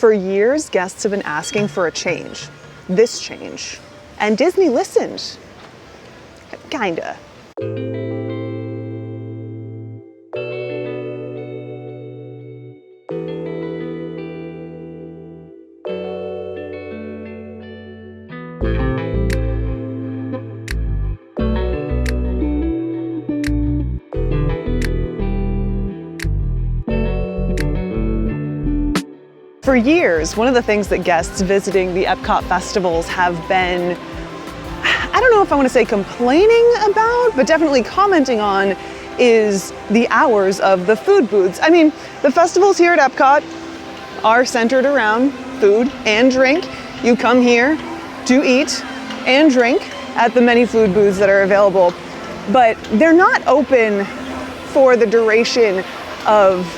For years, guests have been asking for a change, this change, and Disney listened. Kinda. For years, one of the things that guests visiting the Epcot festivals have been, I don't know if I want to say complaining about, but definitely commenting on, is the hours of the food booths. I mean, the festivals here at Epcot are centered around food and drink. You come here to eat and drink at the many food booths that are available, but they're not open for the duration of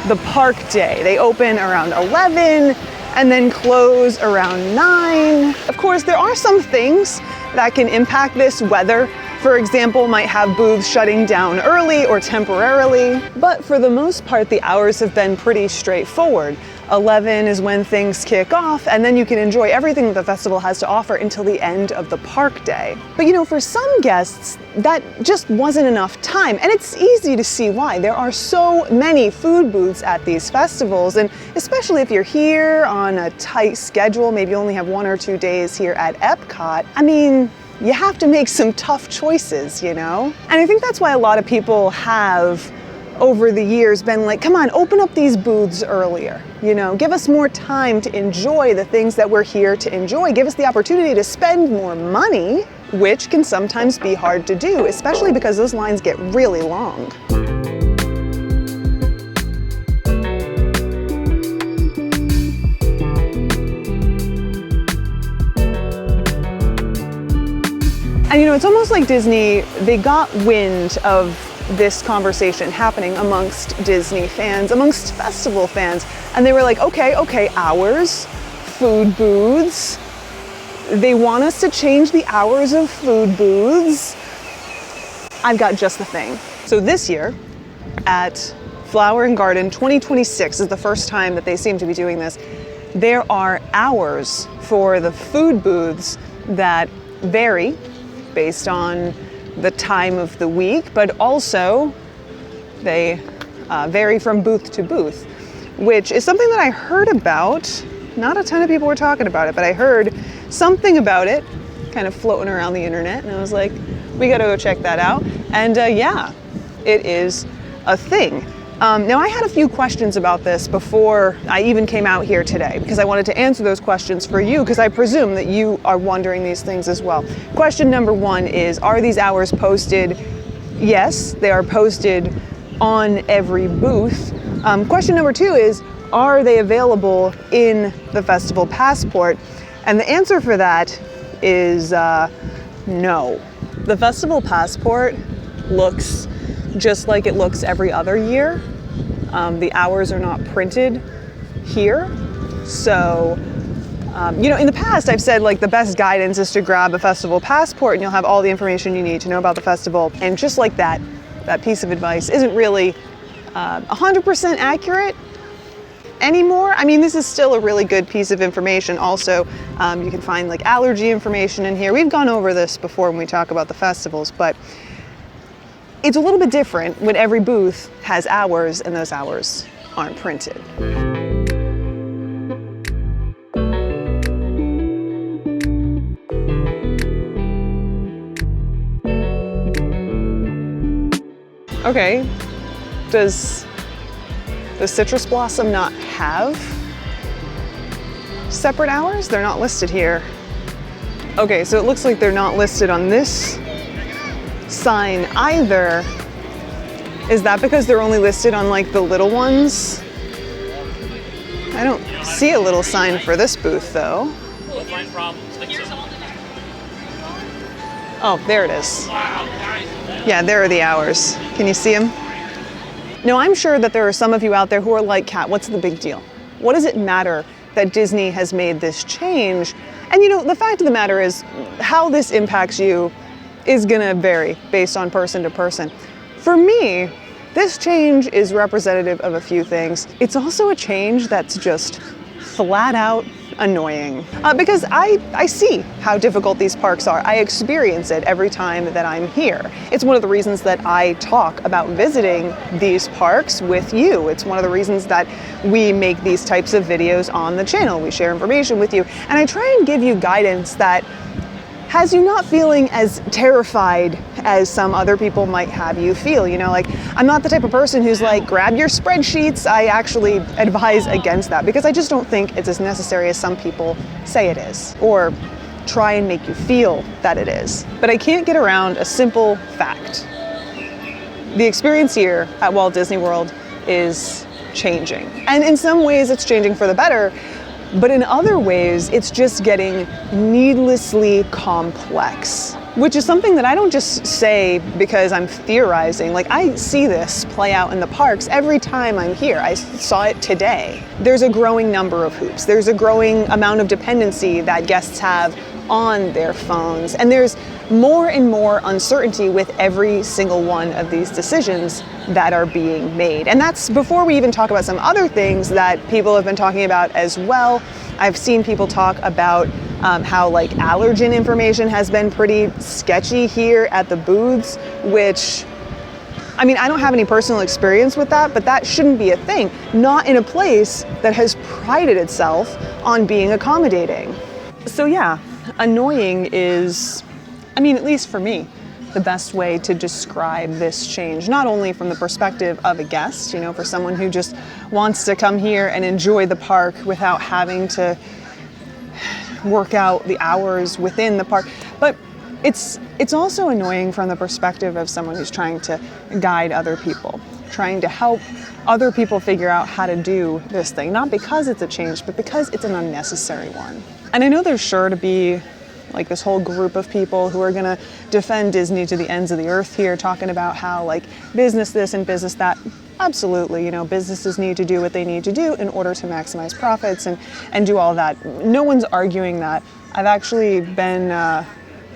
the park day. They open around 11 and then close around 9. Of course, there are some things that can impact this. Weather, for example, might have booths shutting down early or temporarily, but for the most part, the hours have been pretty straightforward. 11 is when things kick off, and then you can enjoy everything that the festival has to offer until the end of the park day. But you know, for some guests, that just wasn't enough time, and it's easy to see why. There are so many food booths at these festivals, and especially if you're here on a tight schedule, maybe you only have 1 or 2 days here at Epcot, I mean, you have to make some tough choices, you know? And I think that's why a lot of people have over the years been like, come on, open up these booths earlier, you know, give us more time to enjoy the things that we're here to enjoy, give us the opportunity to spend more money, which can sometimes be hard to do, especially because those lines get really long. And you know, it's almost like Disney, they got wind of this conversation happening amongst Disney fans, amongst festival fans, and they were like, okay, hours, food booths. They want us to change the hours of food booths. I've got just the thing. So this year at Flower and Garden 2026 is the first time that they seem to be doing this. There are hours for the food booths that vary based on the time of the week, but also they vary from booth to booth, which is something that I heard about. Not a ton of people were talking about it, but I heard something about it kind of floating around the internet, and I was like, we gotta go check that out. And yeah, it is a thing. Now, I had a few questions about this before I even came out here today, because I wanted to answer those questions for you, because I presume that you are wondering these things as well. Question number 1 is, are these hours posted? Yes, they are posted on every booth. Question number 2 is, are they available in the Festival Passport? And the answer for that is no. The Festival Passport looks just like it looks every other year. The hours are not printed here. So, you know, in the past I've said like the best guidance is to grab a festival passport and you'll have all the information you need to know about the festival. And just like that piece of advice isn't really 100% accurate anymore. I mean, this is still a really good piece of information. Also, you can find like allergy information in here. We've gone over this before when we talk about the festivals, but it's a little bit different when every booth has hours and those hours aren't printed. Okay, does the Citrus Blossom not have separate hours? They're not listed here. Okay, so it looks like they're not listed on this sign either. Is that because they're only listed on like the little ones? I don't see a little sign for this booth though. Oh, there it is. Yeah, there are the hours. Can you see them? Now, I'm sure that there are some of you out there who are like, Kat, what's the big deal? What does it matter that Disney has made this change? And you know, the fact of the matter is, how this impacts you is gonna vary based on person to person. For me, this change is representative of a few things. It's also a change that's just flat out annoying. Because I see how difficult these parks are. I experience it every time that I'm here. It's one of the reasons that I talk about visiting these parks with you. It's one of the reasons that we make these types of videos on the channel. We share information with you, and I try and give you guidance that has you not feeling as terrified as some other people might have you feel. You know, like, I'm not the type of person who's like, grab your spreadsheets. I actually advise against that because I just don't think it's as necessary as some people say it is, or try and make you feel that it is. But I can't get around a simple fact. The experience here at Walt Disney World is changing. And in some ways it's changing for the better, but in other ways, it's just getting needlessly complex, which is something that I don't just say because I'm theorizing. Like, I see this play out in the parks every time I'm here. I saw it today. There's a growing number of hoops. There's a growing amount of dependency that guests have on their phones. And there's more and more uncertainty with every single one of these decisions that are being made. And that's before we even talk about some other things that people have been talking about as well. I've seen people talk about how like allergen information has been pretty sketchy here at the booths, which, I mean, I don't have any personal experience with that, but that shouldn't be a thing. Not in a place that has prided itself on being accommodating. So yeah, annoying is, I mean, at least for me, the best way to describe this change, not only from the perspective of a guest, you know, for someone who just wants to come here and enjoy the park without having to work out the hours within the park, but it's also annoying from the perspective of someone who's trying to guide other people, trying to help other people figure out how to do this thing, not because it's a change, but because it's an unnecessary one. And I know there's sure to be like this whole group of people who are gonna defend Disney to the ends of the earth here, talking about how like business this and business that. Absolutely, you know, businesses need to do what they need to do in order to maximize profits and do all that. No one's arguing that. I've actually been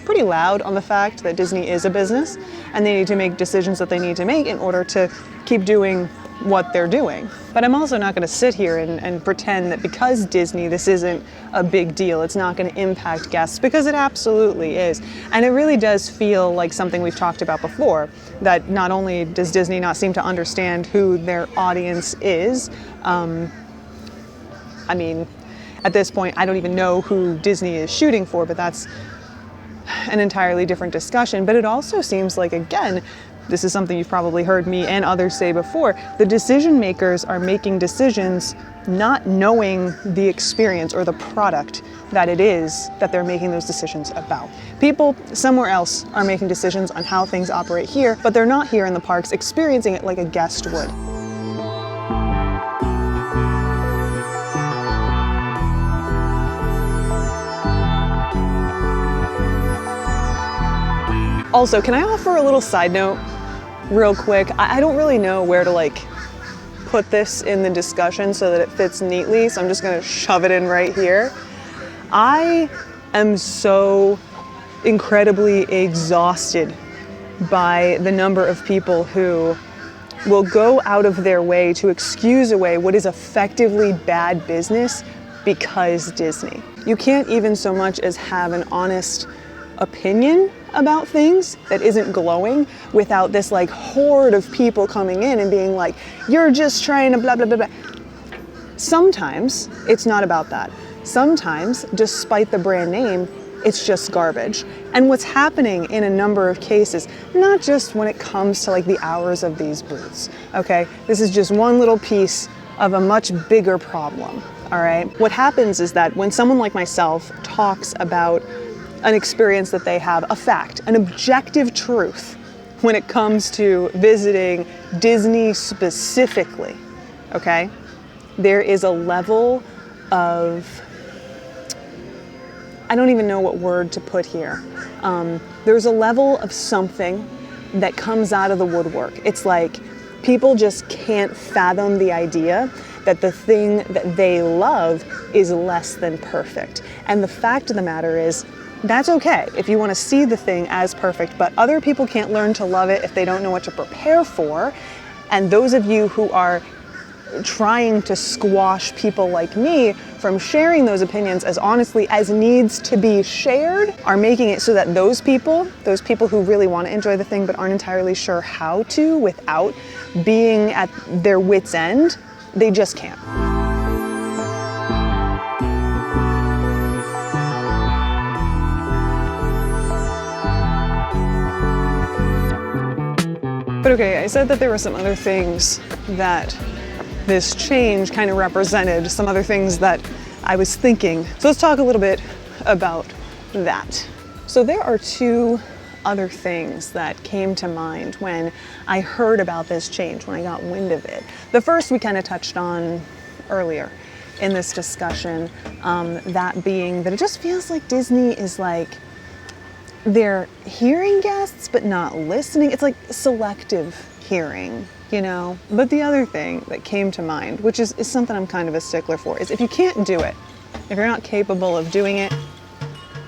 pretty loud on the fact that Disney is a business and they need to make decisions that they need to make in order to keep doing what they're doing. But I'm also not going to sit here and pretend that because Disney, this isn't a big deal. It's not going to impact guests, because it absolutely is. And it really does feel like something we've talked about before, that not only does Disney not seem to understand who their audience is, I mean, at this point, I don't even know who Disney is shooting for, but that's an entirely different discussion. But it also seems like, again, this is something you've probably heard me and others say before, the decision makers are making decisions not knowing the experience or the product that it is that they're making those decisions about. People somewhere else are making decisions on how things operate here, but they're not here in the parks experiencing it like a guest would. Also, can I offer a little side note real quick? I don't really know where to like put this in the discussion so that it fits neatly, so I'm just gonna shove it in right here. I am so incredibly exhausted by the number of people who will go out of their way to excuse away what is effectively bad business because Disney. You can't even so much as have an honest opinion about things that isn't glowing without this like horde of people coming in and being like, you're just trying to blah, blah, blah, blah. Sometimes it's not about that. Sometimes, despite the brand name, it's just garbage. And what's happening in a number of cases, not just when it comes to like the hours of these booths, okay? This is just one little piece of a much bigger problem, all right? What happens is that when someone like myself talks about an experience that they have, a fact, an objective truth, when it comes to visiting Disney specifically, okay? There is a level of, I don't even know what word to put here. There's a level of something that comes out of the woodwork. It's like people just can't fathom the idea that the thing that they love is less than perfect. And the fact of the matter is, that's okay if you want to see the thing as perfect, but other people can't learn to love it if they don't know what to prepare for. And those of you who are trying to squash people like me from sharing those opinions as honestly as needs to be shared, are making it so that those people who really want to enjoy the thing but aren't entirely sure how to without being at their wits' end, they just can't. But okay, I said that there were some other things that this change kind of represented, some other things that I was thinking. So let's talk a little bit about that. So there are two other things that came to mind when I heard about this change, when I got wind of it. The first we kind of touched on earlier in this discussion, that being that it just feels like Disney is like, they're hearing guests but not listening. It's like selective hearing, you know? But the other thing that came to mind, which is something I'm kind of a stickler for, is if you can't do it, if you're not capable of doing it,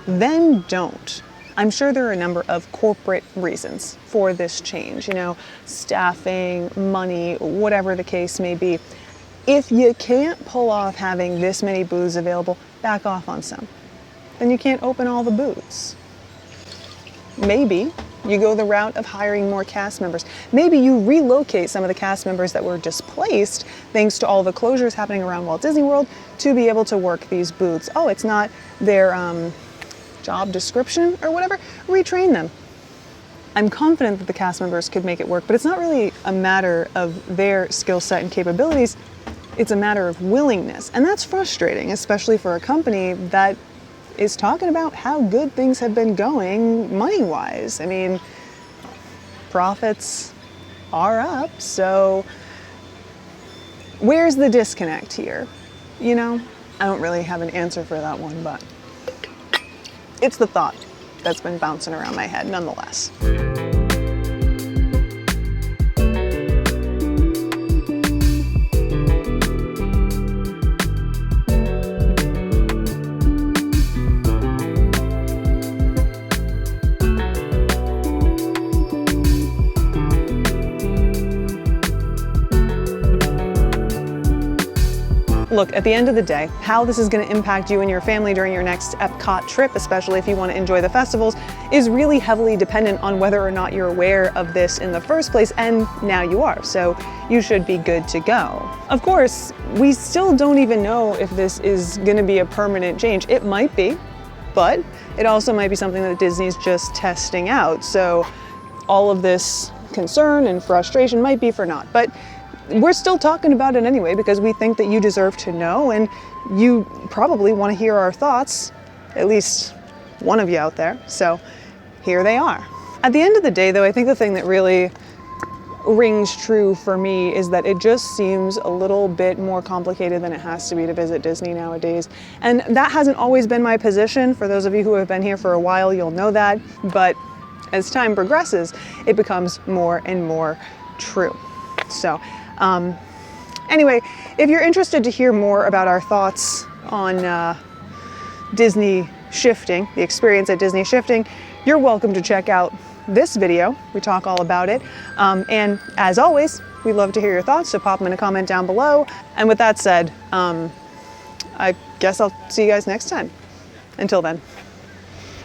then don't. I'm sure there are a number of corporate reasons for this change, you know, staffing, money, whatever the case may be. If you can't pull off having this many booths available, back off on some. Then you can't open all the booths. Maybe you go the route of hiring more cast members. Maybe you relocate some of the cast members that were displaced thanks to all the closures happening around Walt Disney World to be able to work these booths. Oh, it's not their job description or whatever. Retrain them. I'm confident that the cast members could make it work, but it's not really a matter of their skill set and capabilities. It's a matter of willingness. And that's frustrating, especially for a company that is talking about how good things have been going money-wise. I mean, profits are up, so where's the disconnect here? You know, I don't really have an answer for that one, but it's the thought that's been bouncing around my head nonetheless. Look, at the end of the day, how this is going to impact you and your family during your next Epcot trip, especially if you want to enjoy the festivals, is really heavily dependent on whether or not you're aware of this in the first place, and now you are, so you should be good to go. Of course, we still don't even know if this is going to be a permanent change. It might be, but it also might be something that Disney's just testing out, so all of this concern and frustration might be for naught. But we're still talking about it anyway because we think that you deserve to know, and you probably want to hear our thoughts, at least one of you out there, so here they are. At the end of the day though, I think the thing that really rings true for me is that it just seems a little bit more complicated than it has to be to visit Disney nowadays. And that hasn't always been my position. For those of you who have been here for a while, you'll know that, but as time progresses, it becomes more and more true. So, anyway, if you're interested to hear more about our thoughts on Disney shifting, the experience at Disney shifting, you're welcome to check out this video. We talk all about it. And as always, we'd love to hear your thoughts, so pop them in a comment down below. And with that said, I guess I'll see you guys next time. Until then.